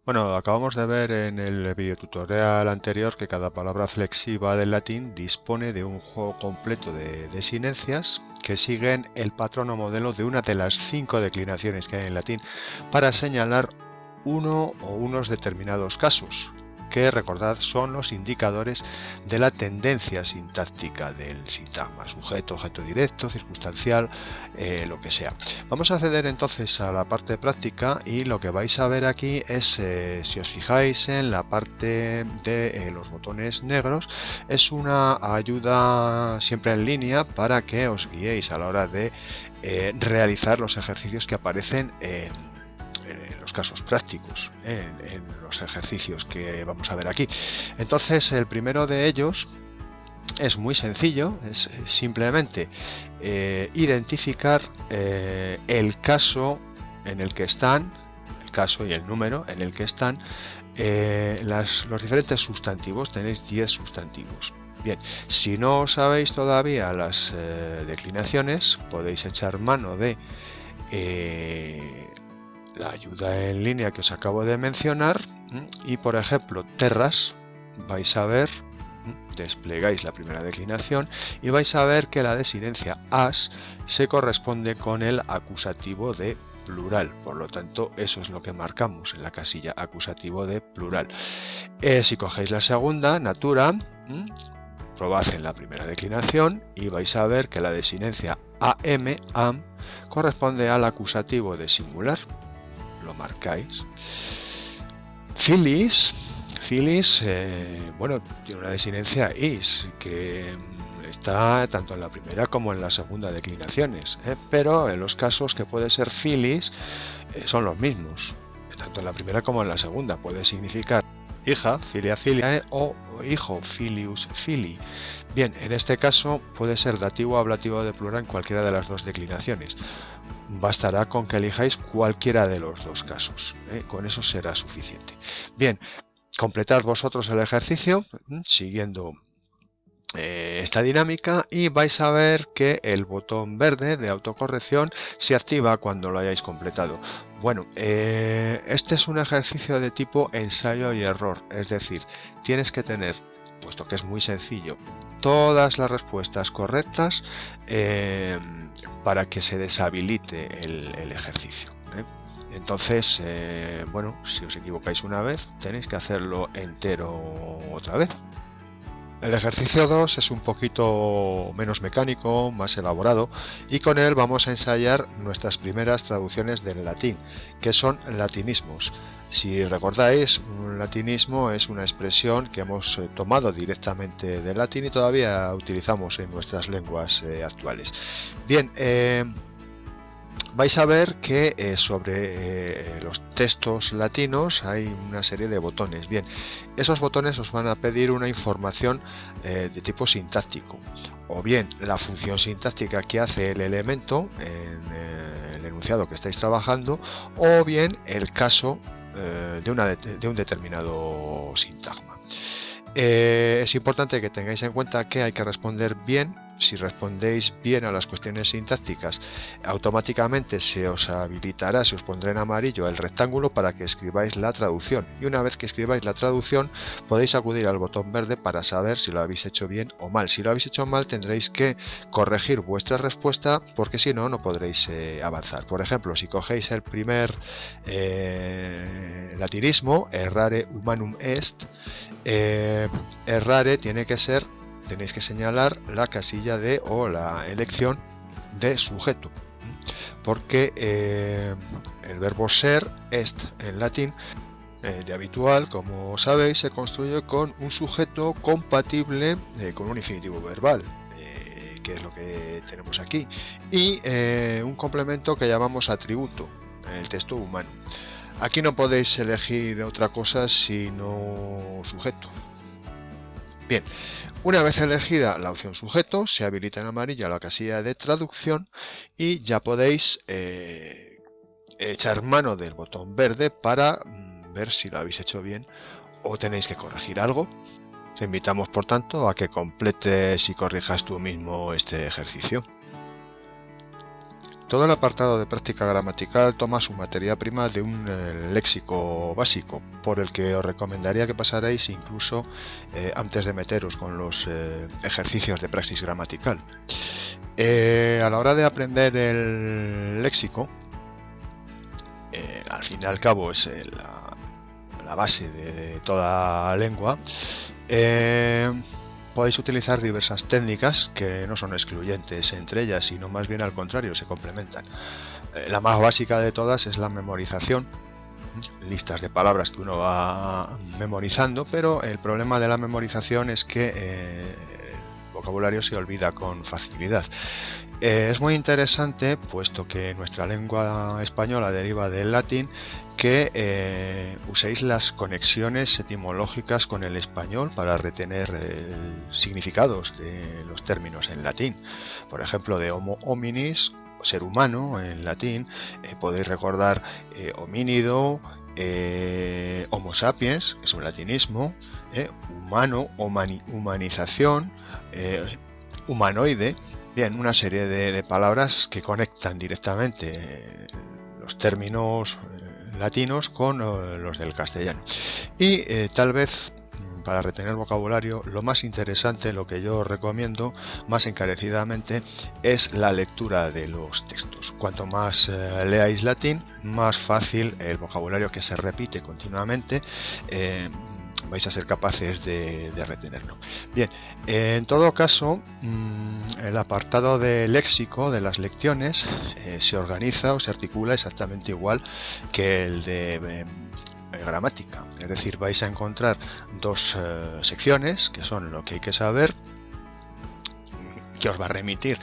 Bueno, acabamos de ver en el videotutorial anterior que cada palabra flexiva del latín dispone de un juego completo de desinencias que siguen el patrón o modelo de una de las 5 declinaciones que hay en latín para señalar uno o unos determinados casos, que recordad son los indicadores de la tendencia sintáctica del sintagma, sujeto, objeto directo, circunstancial, lo que sea. Vamos a acceder entonces a la parte práctica y lo que vais a ver aquí es, si os fijáis en la parte de los botones negros, es una ayuda siempre en línea para que os guiéis a la hora de realizar los ejercicios que aparecen en los casos prácticos, en los ejercicios que vamos a ver aquí. Entonces, el primero de ellos es muy sencillo, es simplemente identificar el caso en el que están, el caso y el número en el que están los diferentes sustantivos. Tenéis 10 sustantivos. Bien, si no sabéis todavía las declinaciones, podéis echar mano de la ayuda en línea que os acabo de mencionar y, por ejemplo, terras, vais a ver, desplegáis la primera declinación y vais a ver que la desinencia as se corresponde con el acusativo de plural, por lo tanto eso es lo que marcamos en la casilla acusativo de plural. Si cogéis la segunda, natura, probad en la primera declinación y vais a ver que la desinencia am corresponde al acusativo de singular, lo marcáis. Filis, bueno, tiene una desinencia is que está tanto en la primera como en la segunda declinaciones, pero en los casos que puede ser filis son los mismos, tanto en la primera como en la segunda. Puede significar hija, filia filiae, o hijo, filius filii. Bien, en este caso puede ser dativo o ablativo de plural en cualquiera de las dos declinaciones. Bastará con que elijáis cualquiera de los dos casos, con eso será suficiente. Bien, completad vosotros el ejercicio siguiendo esta dinámica y vais a ver que el botón verde de autocorrección se activa cuando lo hayáis completado. Bueno, este es un ejercicio de tipo ensayo y error, es decir, tienes que tener, puesto que es muy sencillo, todas las respuestas correctas para que se deshabilite el ejercicio. Entonces, bueno, si os equivocáis una vez, tenéis que hacerlo entero otra vez. El ejercicio 2 es un poquito menos mecánico, más elaborado, y con él vamos a ensayar nuestras primeras traducciones del latín, que son latinismos. Si recordáis, un latinismo es una expresión que hemos tomado directamente del latín y todavía utilizamos en nuestras lenguas actuales. Bien, vais a ver que sobre los textos latinos hay una serie de botones. Bien, esos botones os van a pedir una información de tipo sintáctico, o bien la función sintáctica que hace el elemento en el enunciado que estáis trabajando, o bien el caso de un determinado sintagma. Es importante que tengáis en cuenta que hay que responder bien. Si respondéis bien a las cuestiones sintácticas, automáticamente se os habilitará, se os pondrá en amarillo el rectángulo para que escribáis la traducción. Y una vez que escribáis la traducción, podéis acudir al botón verde para saber si lo habéis hecho bien o mal. Si lo habéis hecho mal, tendréis que corregir vuestra respuesta, porque si no, no podréis avanzar. Por ejemplo, si cogéis el primer latinismo, errare humanum est, errare tiene que ser, tenéis que señalar la casilla de o la elección de sujeto, porque el verbo ser, est en latín, de habitual, como sabéis, se construye con un sujeto compatible con un infinitivo verbal, que es lo que tenemos aquí, y un complemento que llamamos atributo, en el texto humano. Aquí no podéis elegir otra cosa sino sujeto. Bien, una vez elegida la opción sujeto, se habilita en amarillo la casilla de traducción y ya podéis echar mano del botón verde para ver si lo habéis hecho bien o tenéis que corregir algo. Te invitamos, por tanto, a que completes y corrijas tú mismo este ejercicio. Todo el apartado de práctica gramatical toma su materia prima de un léxico básico, por el que os recomendaría que pasarais incluso antes de meteros con los ejercicios de praxis gramatical. A la hora de aprender el léxico, al fin y al cabo es la base de toda lengua, podéis utilizar diversas técnicas que no son excluyentes entre ellas, sino más bien al contrario, se complementan. La más básica de todas es la memorización, listas de palabras que uno va memorizando, pero el problema de la memorización es que el vocabulario se olvida con facilidad. Es muy interesante, puesto que nuestra lengua española deriva del latín, que uséis las conexiones etimológicas con el español para retener significados de los términos en latín. Por ejemplo, de homo hominis, ser humano en latín, podéis recordar homínido, homo sapiens, que es un latinismo, humano, humanización, humanoide. Bien, una serie de palabras que conectan directamente los términos latinos con los del castellano. Y tal vez para retener vocabulario, lo más interesante, lo que yo recomiendo más encarecidamente, es la lectura de los textos. Cuanto más leáis latín, más fácil el vocabulario que se repite continuamente vais a ser capaces de retenerlo. Bien, en todo caso, el apartado de léxico de las lecciones se organiza o se articula exactamente igual que el de gramática. Es decir, vais a encontrar dos secciones que son lo que hay que saber, que os va a remitir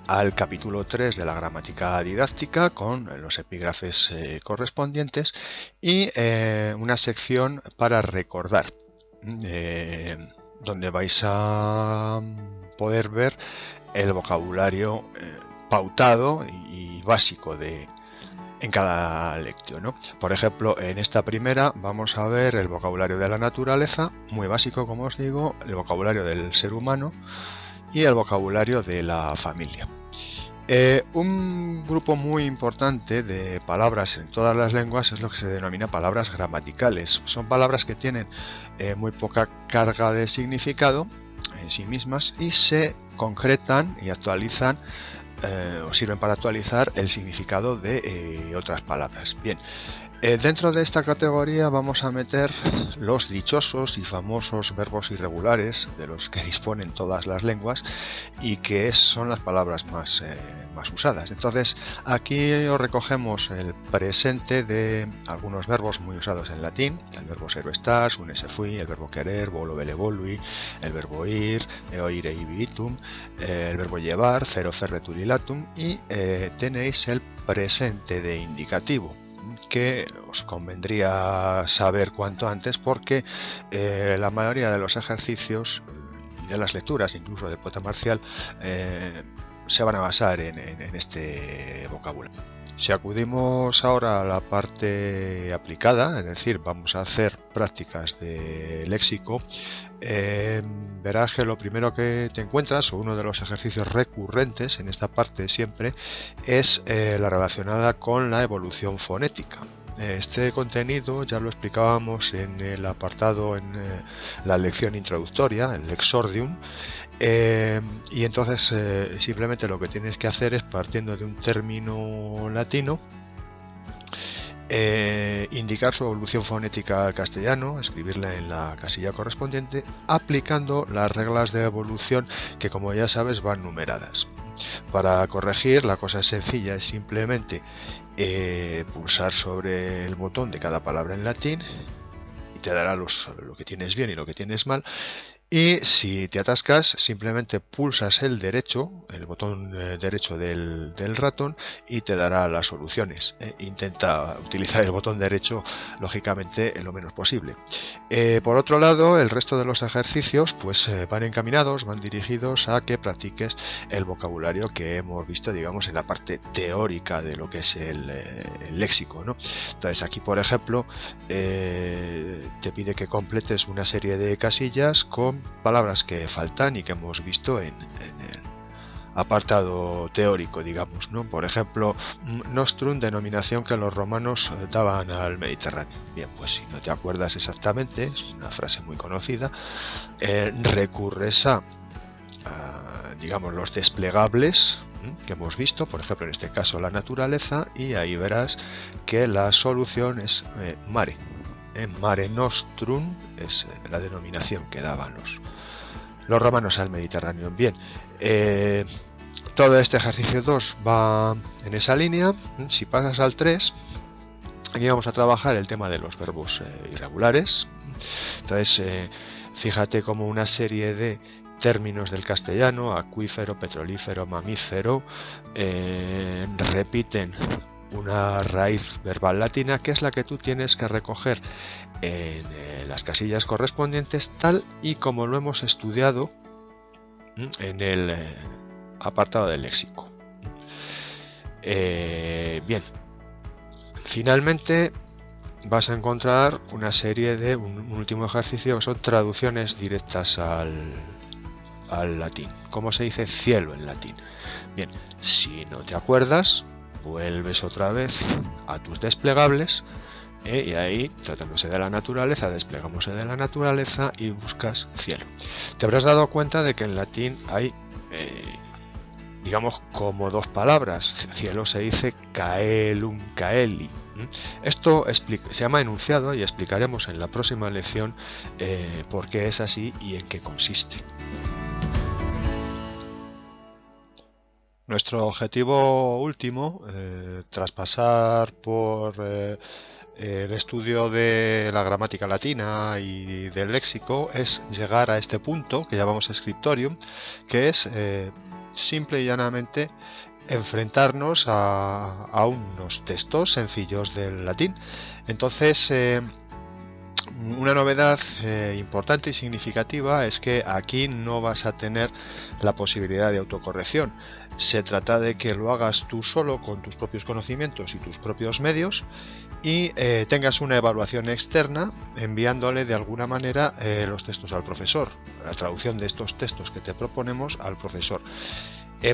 al capítulo 3 de la gramática didáctica con los epígrafes correspondientes, y una sección para recordar, donde vais a poder ver el vocabulario pautado y básico en cada lección, ¿no? Por ejemplo, en esta primera vamos a ver el vocabulario de la naturaleza, muy básico como os digo, el vocabulario del ser humano y el vocabulario de la familia. Un grupo muy importante de palabras en todas las lenguas es lo que se denomina palabras gramaticales. Son palabras que tienen muy poca carga de significado en sí mismas y se concretan y actualizan o sirven para actualizar el significado de otras palabras. Bien, dentro de esta categoría vamos a meter los dichosos y famosos verbos irregulares de los que disponen todas las lenguas y que son las palabras más usadas. Entonces aquí os recogemos el presente de algunos verbos muy usados en latín: el verbo ser o estar, unese fui, el verbo querer, volo vele volui, el verbo ir, oire ibitum, el verbo llevar, cero ferre turilatum, y tenéis el presente de indicativo, que os convendría saber cuanto antes, porque la mayoría de los ejercicios y de las lecturas, incluso de Poeta Marcial, se van a basar en este vocabulario. Si acudimos ahora a la parte aplicada, es decir, vamos a hacer prácticas de léxico, verás que lo primero que te encuentras, o uno de los ejercicios recurrentes en esta parte siempre, es la relacionada con la evolución fonética. Este contenido ya lo explicábamos en el apartado, en la lección introductoria, el Lexordium, y entonces simplemente lo que tienes que hacer es, partiendo de un término latino, indicar su evolución fonética al castellano, escribirla en la casilla correspondiente, aplicando las reglas de evolución que, como ya sabes, van numeradas. Para corregir, la cosa es sencilla, es simplemente pulsar sobre el botón de cada palabra en latín y te dará lo que tienes bien y lo que tienes mal. Y si te atascas, simplemente pulsas el botón derecho del ratón, y te dará las soluciones. Intenta utilizar el botón derecho, lógicamente, lo menos posible. Por otro lado, el resto de los ejercicios pues van encaminados, van dirigidos a que practiques el vocabulario que hemos visto, digamos, en la parte teórica de lo que es el léxico, ¿no? Entonces aquí, por ejemplo, te pide que completes una serie de casillas con palabras que faltan y que hemos visto apartado teórico, digamos, ¿no? Por ejemplo, nostrum, denominación que los romanos daban al Mediterráneo. Bien, pues si no te acuerdas exactamente, es una frase muy conocida, recurres a digamos, los desplegables que hemos visto, por ejemplo, en este caso la naturaleza, y ahí verás que la solución es mare. Mare nostrum es la denominación que daban los romanos al Mediterráneo. Bien, todo este ejercicio 2 va en esa línea. Si pasas al 3, aquí vamos a trabajar el tema de los verbos irregulares. Entonces, fíjate como una serie de términos del castellano, acuífero, petrolífero, mamífero, repiten una raíz verbal latina que es la que tú tienes que recoger en las casillas correspondientes, tal y como lo hemos estudiado en el apartado del léxico. Bien, finalmente vas a encontrar una serie de un último ejercicio que son traducciones directas al latín. ¿Cómo se dice cielo en latín? Bien, si no te acuerdas, vuelves otra vez a tus desplegables y ahí, tratándose de la naturaleza, desplegamos de la naturaleza y buscas cielo. Te habrás dado cuenta de que en latín hay, digamos, como dos palabras. Cielo se dice caelum, caeli. Esto se llama enunciado y explicaremos en la próxima lección por qué es así y en qué consiste. Nuestro objetivo último, tras pasar por el estudio de la gramática latina y del léxico, es llegar a este punto que llamamos scriptorium, que es simple y llanamente enfrentarnos a unos textos sencillos del latín. Entonces, una novedad importante y significativa es que aquí no vas a tener la posibilidad de autocorrección. Se trata de que lo hagas tú solo con tus propios conocimientos y tus propios medios y tengas una evaluación externa enviándole de alguna manera los textos al profesor, la traducción de estos textos que te proponemos al profesor.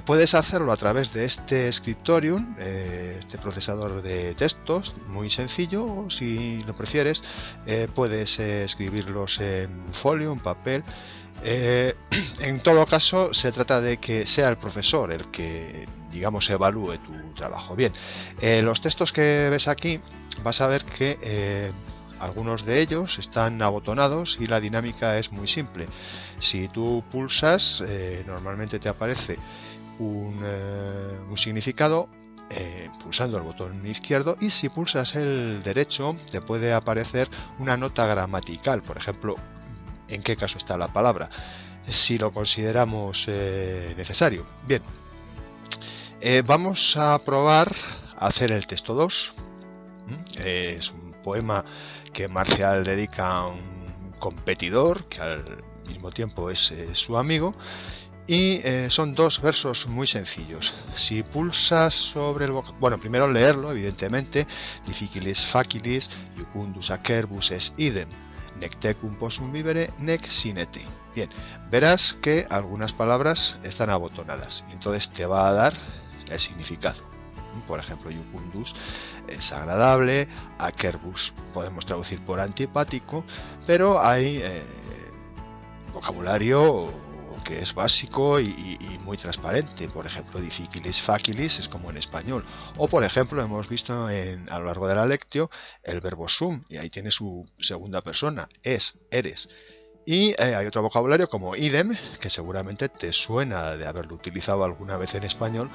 Puedes hacerlo a través de este scriptorium, este procesador de textos, muy sencillo, o si lo prefieres, puedes escribirlos en folio, en papel. En todo caso, se trata de que sea el profesor el que, digamos, evalúe tu trabajo. Bien, los textos que ves aquí, vas a ver que algunos de ellos están abotonados y la dinámica es muy simple. Si tú pulsas, normalmente te aparece un significado pulsando el botón izquierdo, y si pulsas el derecho te puede aparecer una nota gramatical, por ejemplo, en qué caso está la palabra, si lo consideramos necesario. Bien, vamos a probar a hacer el texto 2. Es un poema que Marcial dedica a un competidor que al mismo tiempo es su amigo. Y son dos versos muy sencillos. Si pulsas sobre el bueno, primero leerlo, evidentemente. Difficilis facilis, iucundus acerbus es idem, nec tecum possum vivere, nec sine te. Bien, verás que algunas palabras están abotonadas, y entonces te va a dar el significado. Por ejemplo, iucundus es agradable, acerbus podemos traducir por antipático, pero hay vocabulario que es básico y muy transparente. Por ejemplo, difficilis facilis es como en español, o por ejemplo hemos visto a lo largo de la lectio el verbo sum, y ahí tiene su segunda persona, es, eres. Y hay otro vocabulario como idem, que seguramente te suena de haberlo utilizado alguna vez en español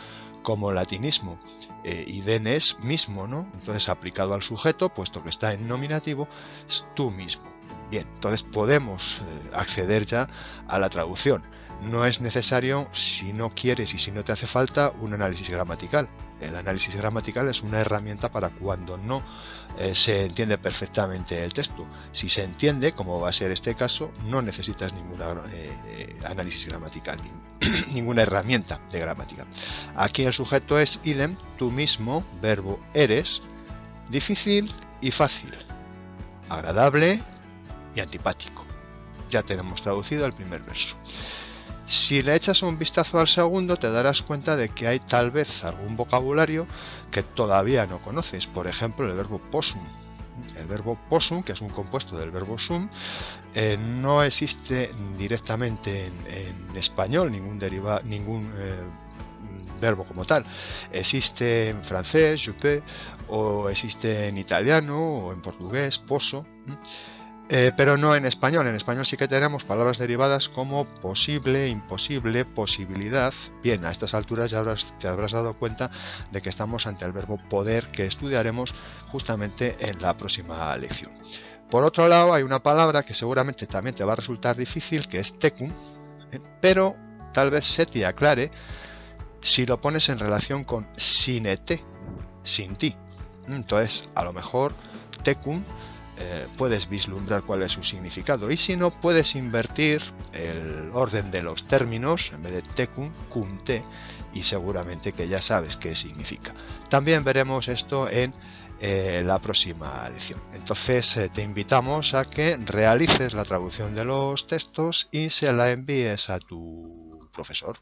como latinismo. Idem es mismo, ¿no? Entonces, aplicado al sujeto, puesto que está en nominativo, es tú mismo. Bien, entonces podemos acceder ya a la traducción. No es necesario, si no quieres y si no te hace falta, un análisis gramatical. El análisis gramatical es una herramienta para cuando no se entiende perfectamente el texto. Si se entiende, como va a ser este caso, no necesitas ningún análisis gramatical, ninguna herramienta de gramática. Aquí el sujeto es idem, tú mismo, verbo eres, difícil y fácil, agradable y antipático. Ya tenemos traducido el primer verso. Si le echas un vistazo al segundo, te darás cuenta de que hay tal vez algún vocabulario que todavía no conoces. Por ejemplo, el verbo possum. El verbo possum, que es un compuesto del verbo sum, no existe directamente en español ningún verbo como tal. Existe en francés, je peux, o existe en italiano o en portugués, posso. Pero no en español. En español sí que tenemos palabras derivadas como posible, imposible, posibilidad. Bien, a estas alturas ya te habrás dado cuenta de que estamos ante el verbo poder, que estudiaremos justamente en la próxima lección. Por otro lado, hay una palabra que seguramente también te va a resultar difícil, que es tecum, pero tal vez se te aclare si lo pones en relación con sinete, sin ti. Entonces, a lo mejor tecum puedes vislumbrar cuál es su significado, y si no, puedes invertir el orden de los términos, en vez de tecum, cum te, y seguramente que ya sabes qué significa. También veremos esto en la próxima lección. Entonces te invitamos a que realices la traducción de los textos y se la envíes a tu profesor.